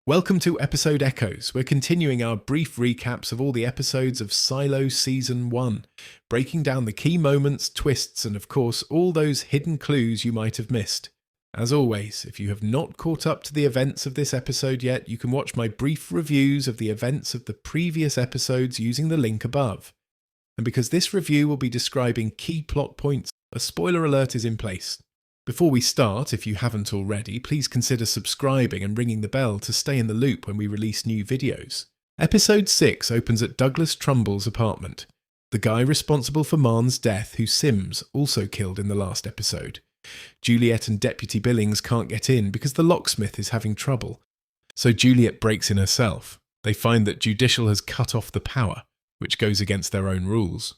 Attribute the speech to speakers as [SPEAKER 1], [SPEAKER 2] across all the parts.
[SPEAKER 1] Welcome to Episode Echoes. We're continuing our brief recaps of all the episodes of Silo Season 1, breaking down the key moments, twists, and of course, all those hidden clues you might have missed. As always, if you have not caught up to the events of this episode yet, you can watch my brief reviews of the events of the previous episodes using the link above. And because this review will be describing key plot points, a spoiler alert is in place. Before we start, if you haven't already, please consider subscribing and ringing the bell to stay in the loop when we release new videos. Episode 6 opens at Douglas Trumbull's apartment, the guy responsible for Marn's death who Sims also killed in the last episode. Juliette and Deputy Billings can't get in because the locksmith is having trouble, so Juliette breaks in herself. They find that Judicial has cut off the power, which goes against their own rules.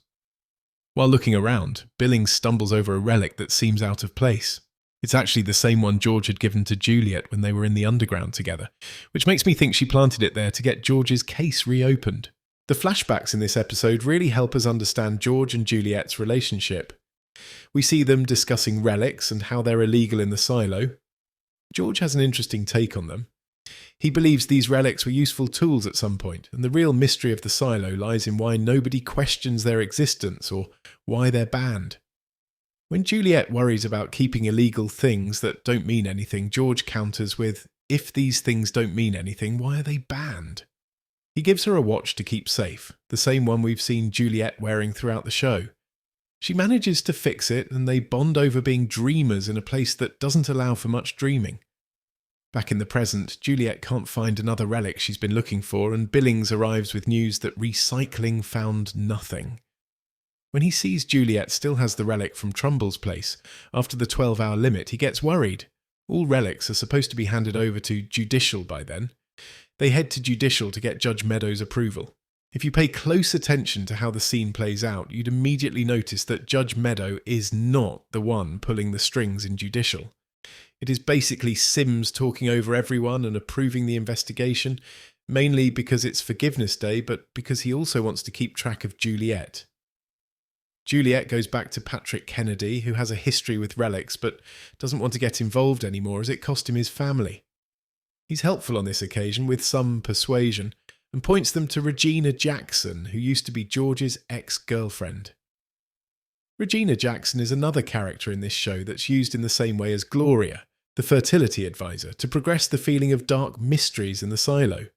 [SPEAKER 1] While looking around, Billings stumbles over a relic that seems out of place. It's actually the same one George had given to Juliette when they were in the underground together, which makes me think she planted it there to get George's case reopened. The flashbacks in this episode really help us understand George and Juliette's relationship. We see them discussing relics and how they're illegal in the silo. George has an interesting take on them. He believes these relics were useful tools at some point, and the real mystery of the silo lies in why nobody questions their existence or why they're banned. When Juliette worries about keeping illegal things that don't mean anything, George counters with, if these things don't mean anything, why are they banned? He gives her a watch to keep safe, the same one we've seen Juliette wearing throughout the show. She manages to fix it, and they bond over being dreamers in a place that doesn't allow for much dreaming. Back in the present, Juliette can't find another relic she's been looking for, and Billings arrives with news that recycling found nothing. When he sees Juliette still has the relic from Trumbull's place, after the 12-hour limit, he gets worried. All relics are supposed to be handed over to Judicial by then. They head to Judicial to get Judge Meadows' approval. If you pay close attention to how the scene plays out, you'd immediately notice that Judge Meadow is not the one pulling the strings in Judicial. It is basically Sims talking over everyone and approving the investigation, mainly because it's Forgiveness Day, but because he also wants to keep track of Juliette. Juliette goes back to Patrick Kennedy, who has a history with relics, but doesn't want to get involved anymore as it cost him his family. He's helpful on this occasion with some persuasion, and points them to Regina Jackson, who used to be George's ex-girlfriend. Regina Jackson is another character in this show that's used in the same way as Gloria, the fertility advisor, to progress the feeling of dark mysteries in the silo.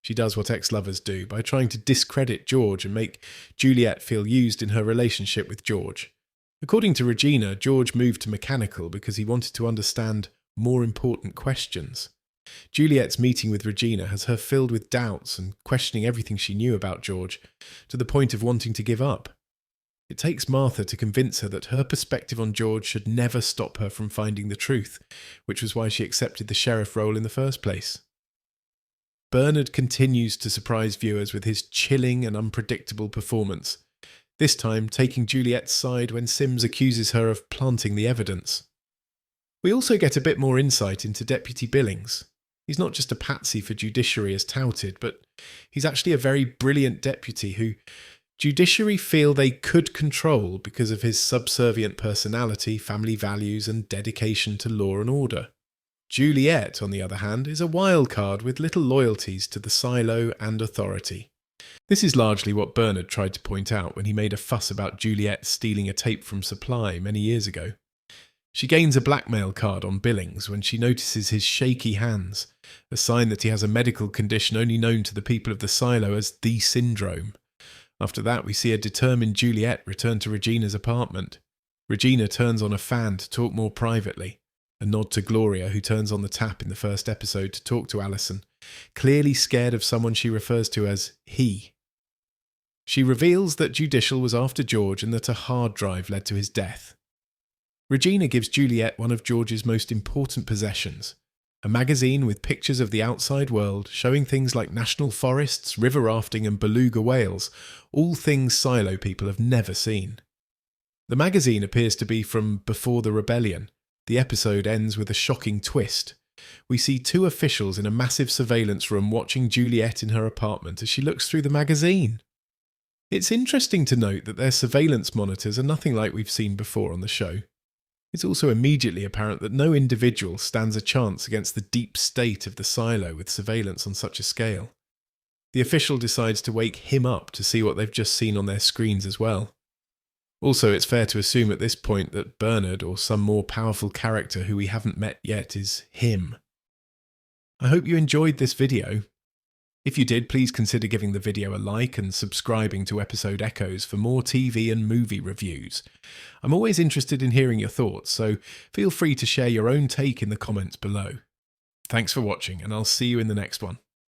[SPEAKER 1] She does what ex-lovers do by trying to discredit George and make Juliette feel used in her relationship with George. According to Regina, George moved to mechanical because he wanted to understand more important questions. Juliette's meeting with Regina has her filled with doubts and questioning everything she knew about George, to the point of wanting to give up. It takes Martha to convince her that her perspective on George should never stop her from finding the truth, which was why she accepted the sheriff role in the first place. Bernard continues to surprise viewers with his chilling and unpredictable performance, this time taking Juliette's side when Sims accuses her of planting the evidence. We also get a bit more insight into Deputy Billings. He's not just a patsy for judiciary as touted, but he's actually a very brilliant deputy who Judiciary feel they could control because of his subservient personality, family values, and dedication to law and order. Juliette, on the other hand, is a wild card with little loyalties to the silo and authority. This is largely what Bernard tried to point out when he made a fuss about Juliette stealing a tape from Supply many years ago. She gains a blackmail card on Billings when she notices his shaky hands, a sign that he has a medical condition only known to the people of the silo as the syndrome. After that, we see a determined Juliette return to Regina's apartment. Regina turns on a fan to talk more privately, a nod to Gloria, who turns on the tap in the first episode to talk to Allison, clearly scared of someone she refers to as he. She reveals that Judicial was after George and that a hard drive led to his death. Regina gives Juliette one of George's most important possessions, a magazine with pictures of the outside world showing things like national forests, river rafting and beluga whales, all things silo people have never seen. The magazine appears to be from before the rebellion. The episode ends with a shocking twist. We see two officials in a massive surveillance room watching Juliette in her apartment as she looks through the magazine. It's interesting to note that their surveillance monitors are nothing like we've seen before on the show. It's also immediately apparent that no individual stands a chance against the deep state of the silo with surveillance on such a scale. The official decides to wake him up to see what they've just seen on their screens as well. Also, it's fair to assume at this point that Bernard, or some more powerful character who we haven't met yet, is him. I hope you enjoyed this video. If you did, please consider giving the video a like and subscribing to Episode Echoes for more TV and movie reviews. I'm always interested in hearing your thoughts, so feel free to share your own take in the comments below. Thanks for watching, and I'll see you in the next one.